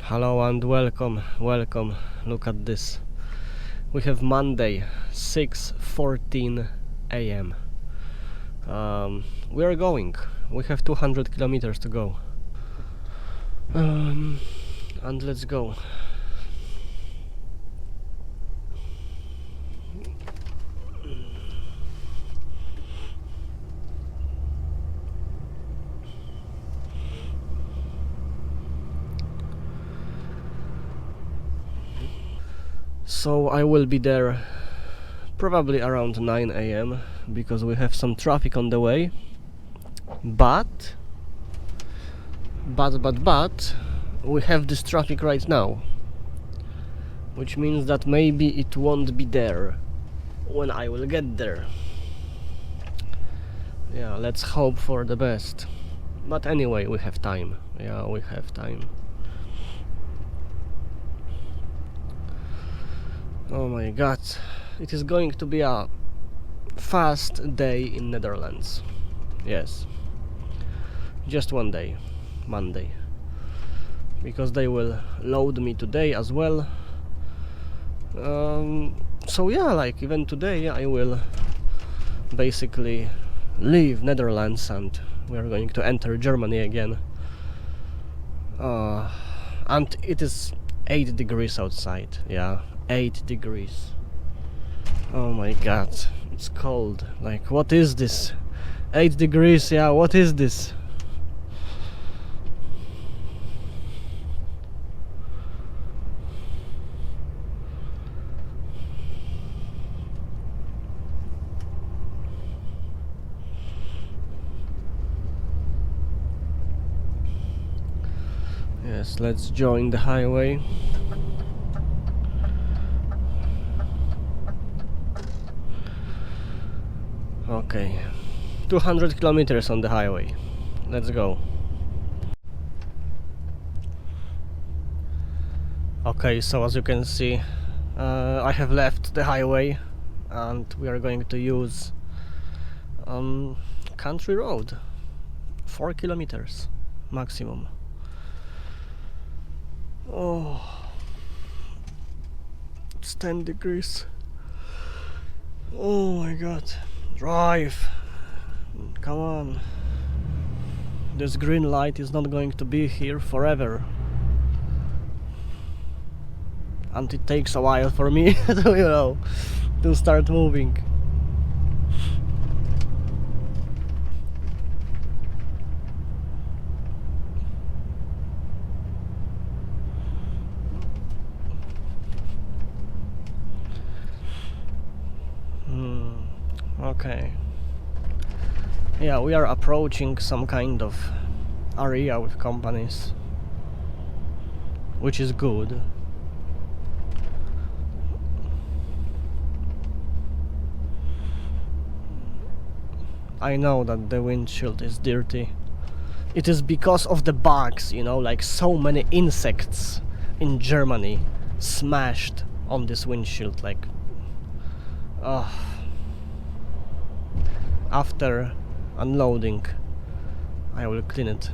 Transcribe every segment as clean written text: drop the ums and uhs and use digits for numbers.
Hello and welcome. Look at this. We have Monday, 6:14 a.m. We are going. We have 200 kilometers to go. And let's go. So I will be there probably around 9 a.m. because we have some traffic on the way. But we have this traffic right now, which means that maybe it won't be there when I will get there. Yeah, let's hope for the best. But anyway, we have time. Yeah, we have time. Oh my god, it is going to be a fast day in Netherlands. Yes, just one day, Monday, because they will load me today as well. So yeah, like even today I will basically leave Netherlands and we are going to enter Germany again. And it is 8 degrees outside. Yeah, 8 degrees. Oh my god, it's cold. Like, what is this? 8 degrees, yeah, what is this? Yes, let's join the highway. Okay, 200 kilometers on the highway. Let's go. Okay, so as you can see, I have left the highway and we are going to use country road. 4 kilometers maximum. Oh, it's 10 degrees. Oh my god. Drive. Come on. This green light is not going to be here forever. And it takes a while for me to, to start moving. Okay. Yeah, we are approaching some kind of area with companies, which is good. I know that the windshield is dirty. It is because of the bugs, like so many insects in Germany smashed on this windshield, like after unloading I will clean it.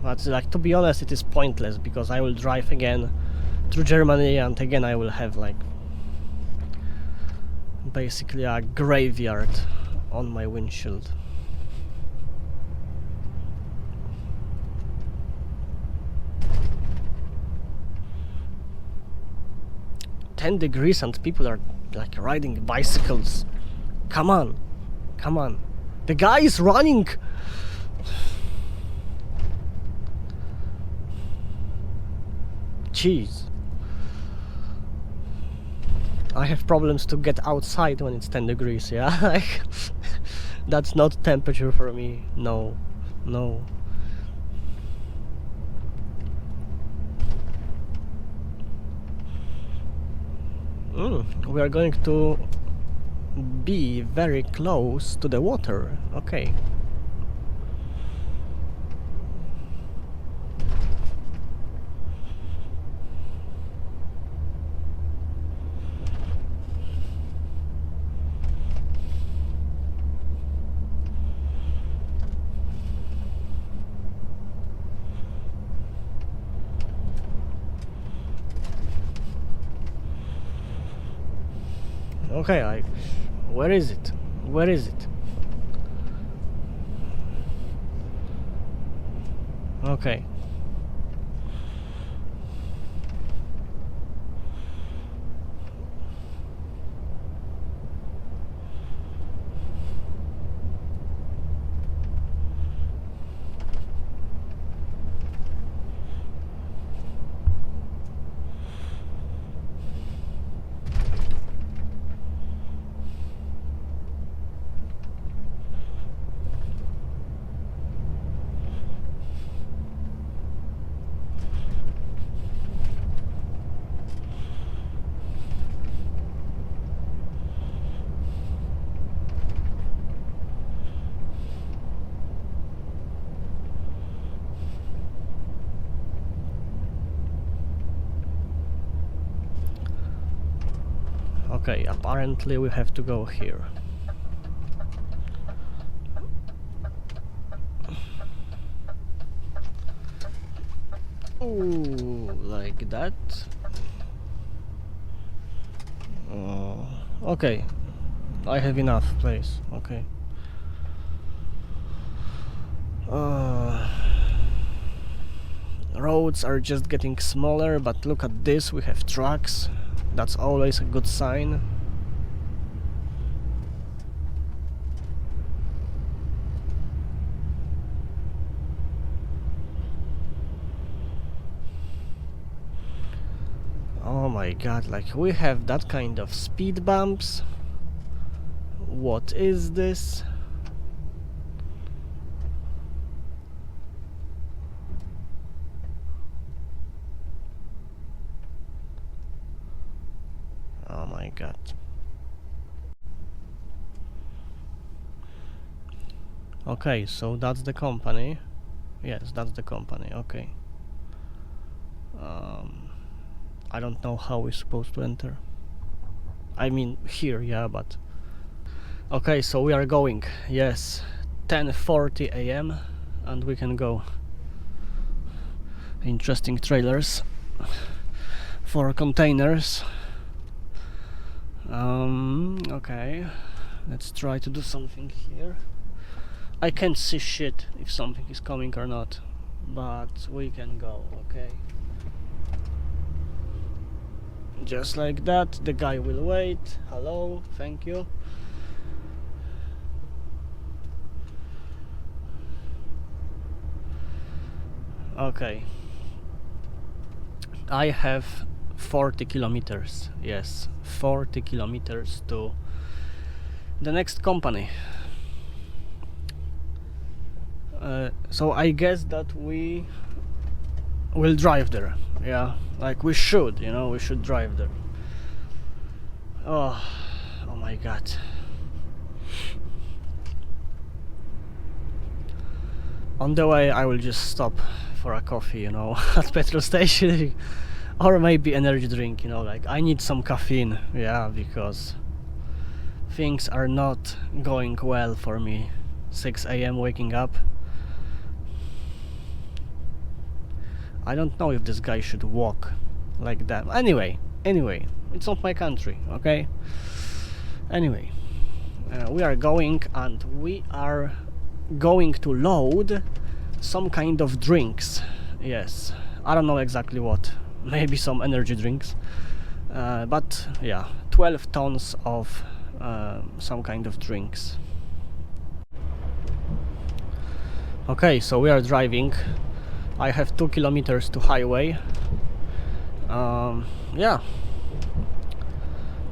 But like, to be honest, it is pointless because I will drive again through Germany and again I will have like basically a graveyard on my windshield. "10 degrees and people are like riding bicycles. Come on, come on. The guy is running. Jeez. I have problems to get outside when it's 10 degrees, yeah? Like, that's not temperature for me. No, no. We are going to be very close to the water. Okay. Okay, like, where is it? Where is it? Okay. Okay, apparently we have to go here. Ooh, like that. Okay, I have enough place. Okay. Roads are just getting smaller, but look at this, we have trucks. That's always a good sign. Oh my god, like we have that kind of speed bumps. What is this? Oh my god. Okay, so that's the company. Yes, that's the company, okay. I don't know how we're supposed to enter. I mean, here, yeah, but... Okay, so we are going, yes, 10:40 AM, and we can go. Interesting trailers for containers. Okay, let's try to do something here. I can't see shit if something is coming or not, but we can go, okay? Just like that, the guy will wait. Hello, thank you. Okay. I have 40 kilometers, yes, 40 kilometers to the next company. So I guess that we will drive there, yeah, like we should, you know, we should drive there. Oh my god. On the way I will just stop for a coffee, you know, at petrol station, or maybe energy drink, you know, like I need some caffeine, yeah, because things are not going well for me. 6 AM waking up. I don't know if this guy should walk like that. Anyway, it's not my country, okay? Anyway, we are going, and we are going to load some kind of drinks. Yes, I don't know exactly what. Maybe some energy drinks. But yeah, 12 tons of some kind of drinks. Okay, so we are driving. I have 2 kilometers to highway. Yeah,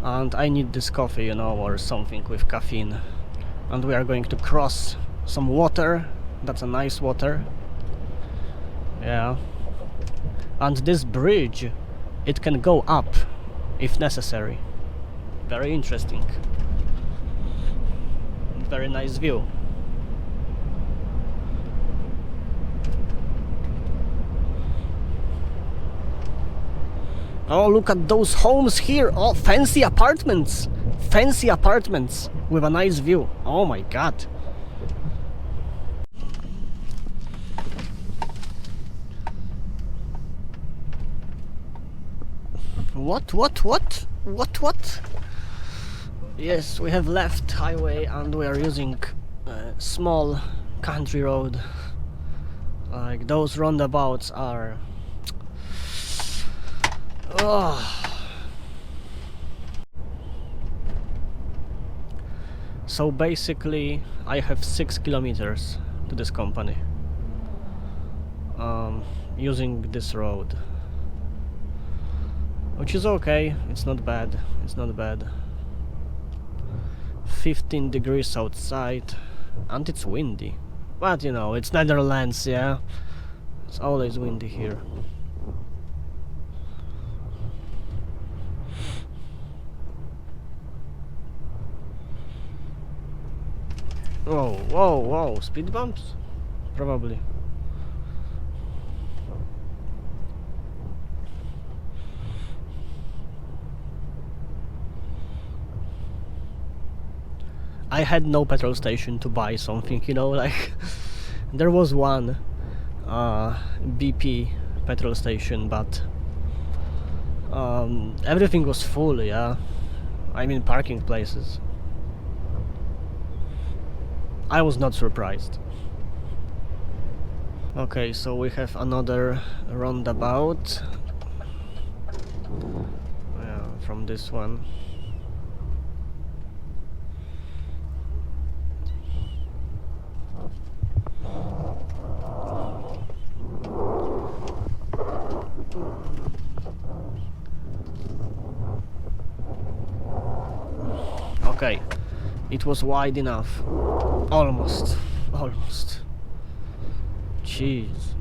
and I need this coffee, you know, or something with caffeine. And we are going to cross some water. That's a nice water. Yeah. And this bridge, it can go up if necessary. Very interesting. Very nice view. Oh, look at those homes here. Oh, fancy apartments. Fancy apartments with a nice view. Oh my god. What? Yes, we have left highway and we are using a small country road. Like those roundabouts are... Oh. So basically I have 6 kilometers to this company using this road, which is okay, it's not bad, it's not bad. 15 degrees outside and it's windy, but you know, it's Netherlands, yeah, it's always windy here. Whoa, whoa, whoa, speed bumps? Probably. I had no petrol station to buy something, you know, like there was one BP petrol station, but everything was full, yeah. I mean parking places. I was not surprised. Okay, so we have another roundabout. Yeah, from this one. Okay, it was wide enough. Almost. Almost. Jeez.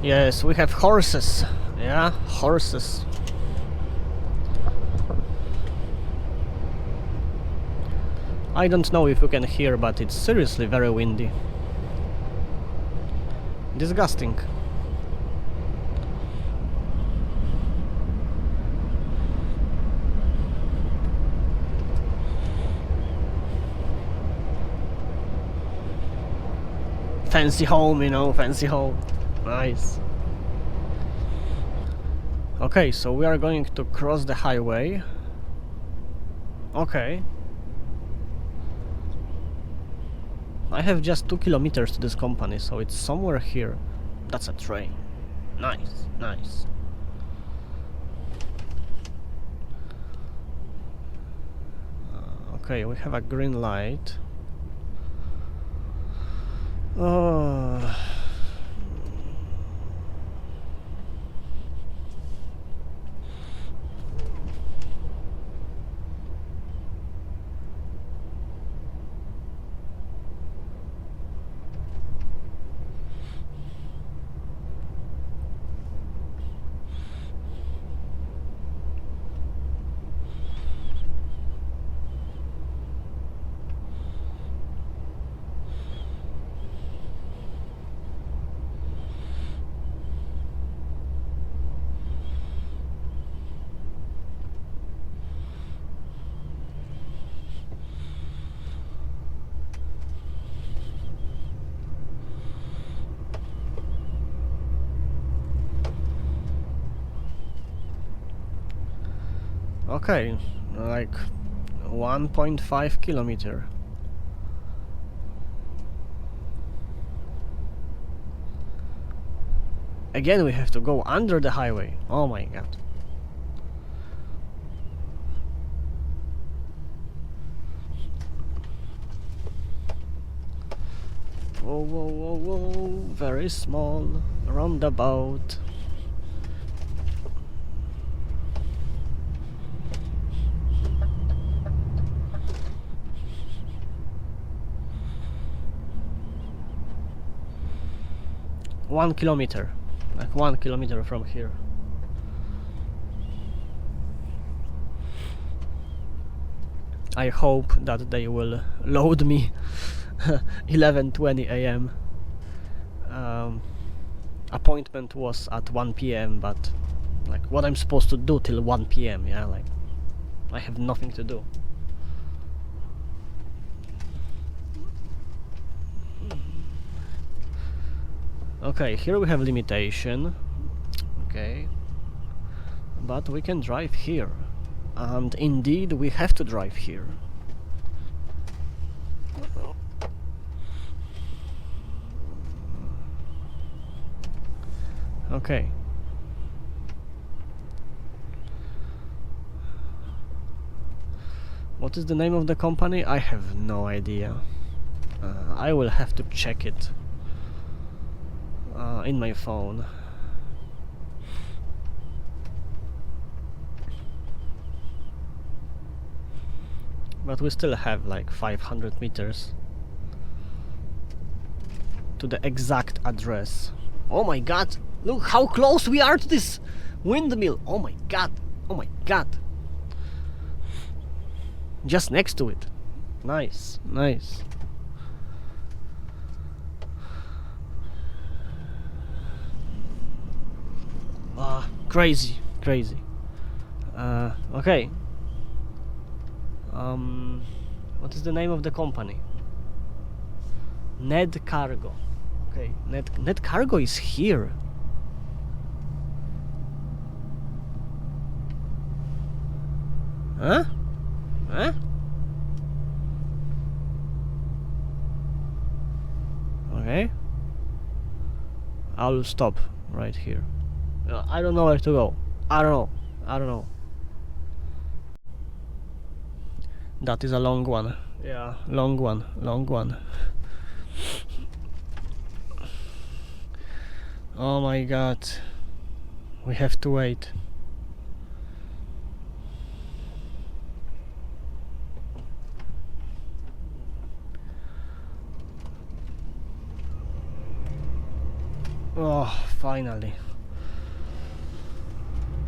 Yes, we have horses. Yeah, horses. I don't know if you can hear, but it's seriously very windy. Disgusting. Fancy home, you know, fancy home. Nice. Okay, so we are going to cross the highway. Okay. I have just 2 kilometers to this company, so it's somewhere here. That's a train. Nice, nice. Okay, we have a green light. Oh. Okay, like 1.5 kilometer. Again, we have to go under the highway. Oh my god. Whoa, whoa, whoa, whoa. Very small roundabout. One kilometer. Like 1 kilometer from here. I hope that they will load me 11:20 a.m. Appointment was at 1 p.m. but like what I'm supposed to do till 1 p.m. yeah, like I have nothing to do. Okay, here we have limitation. Okay. But we can drive here. And indeed, we have to drive here. Okay. What is the name of the company? I have no idea. I will have to check it in my phone. But we still have like 500 meters to the exact address. Oh my god! Look how close we are to this windmill! Oh my god! Oh my god! Just next to it. Nice, nice. Crazy, crazy. Okay. What is the name of the company? Ned Cargo. Okay, Ned Cargo is here. Huh? Huh? Okay. I'll stop right here. I don't know where to go. I don't know. I don't know. That is a long one. Yeah, long one. Long one. Oh my god. We have to wait. Oh, finally.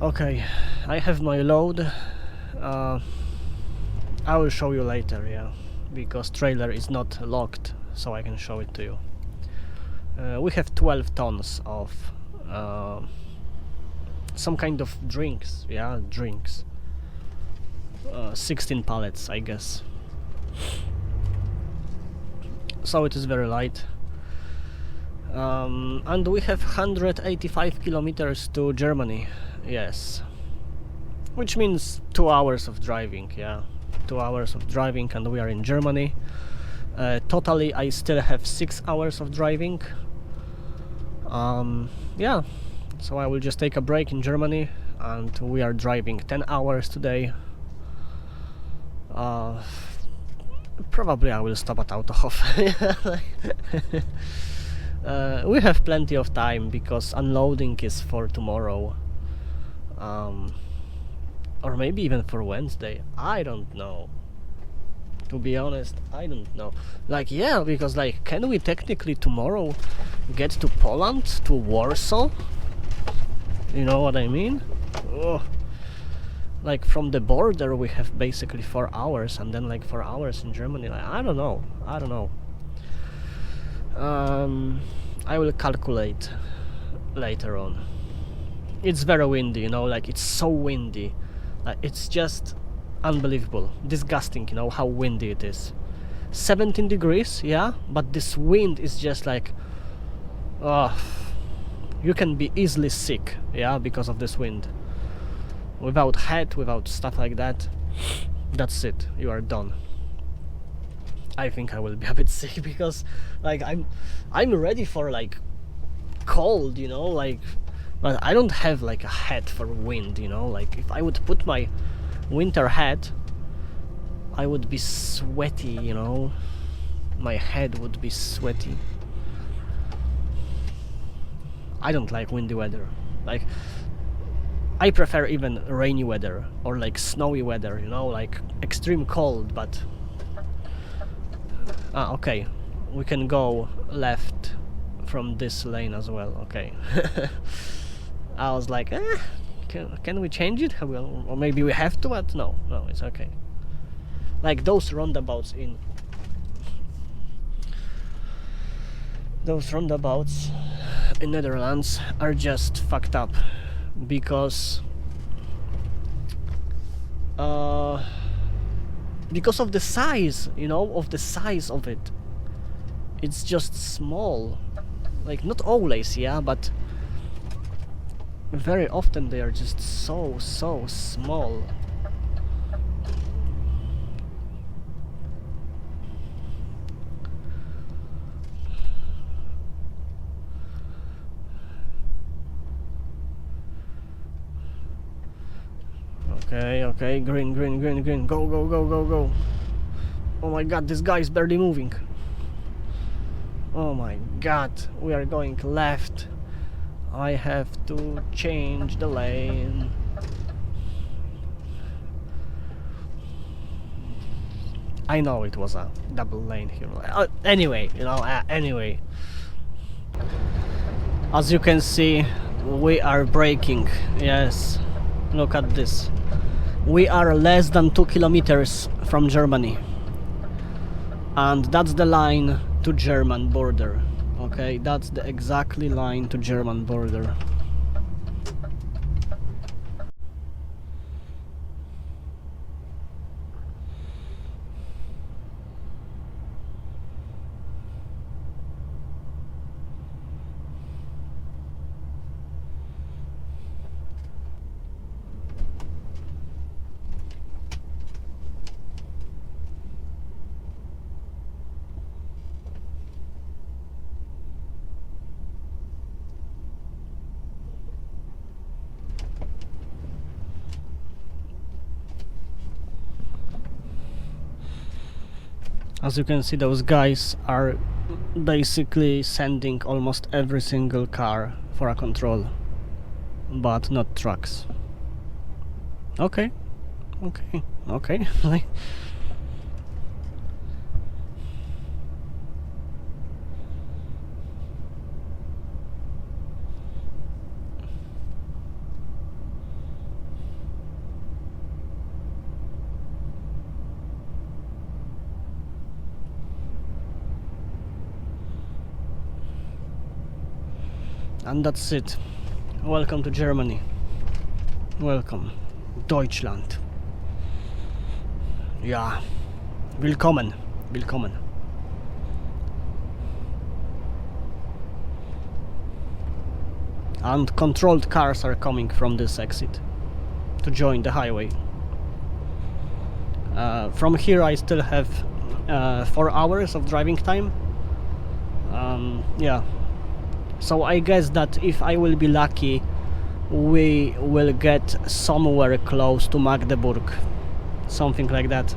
Okay, I have my load. I will show you later, yeah, because trailer is not locked, so I can show it to you. We have 12 tons of some kind of drinks, yeah, drinks. 16 pallets, I guess. So it is very light. And we have 185 kilometers to Germany, yes. Which means 2 hours of driving, yeah. 2 hours of driving and we are in Germany. Totally I still have 6 hours of driving. Yeah, so I will just take a break in Germany and we are driving 10 hours today. Probably I will stop at Autohof. We have plenty of time because unloading is for tomorrow. Or maybe even for Wednesday. I don't know. To be honest, I don't know. Like, yeah, because like, can we technically tomorrow get to Poland, to Warsaw? You know what I mean? Oh. Like from the border we have basically 4 hours and then like 4 hours in Germany. Like, I don't know. I don't know. I will calculate later on. It's very windy, you know, like it's so windy. It's just unbelievable, disgusting, you know, how windy it is. 17 degrees, yeah, but this wind is just like, you can be easily sick, yeah, because of this wind. Without hat, without stuff like that, that's it, you are done. I think I will be a bit sick because like I'm ready for like cold, you know, like, but I don't have like a hat for wind, you know, like if I would put my winter hat I would be sweaty, you know, my head would be sweaty. I don't like windy weather. Like I prefer even rainy weather or like snowy weather, you know, like extreme cold, but okay, we can go left from this lane as well. Okay. I was like, can we change it? Or maybe we have to, but no, it's okay. Like those roundabouts in Netherlands are just fucked up because of the size, you know, of the size of it. It's just small. Like not always, yeah, but very often they are just so small. Okay, green, go, go. Oh my god, this guy is barely moving. Oh my god, we are going left. I have to change the lane. I know it was a double lane here. Anyway, anyway. As you can see, we are braking. Yes, look at this. We are less than 2 kilometers from Germany. And that's the line to German border. Okay, that's the exactly line to German border. As you can see, those guys are basically sending almost every single car for a control, but not trucks. Okay. And that's it. Welcome to Germany. Welcome. Deutschland. Ja. Willkommen. And controlled cars are coming from this exit to join the highway. From here I still have 4 hours of driving time. Yeah. So I guess that if I will be lucky, we will get somewhere close to Magdeburg. Something like that.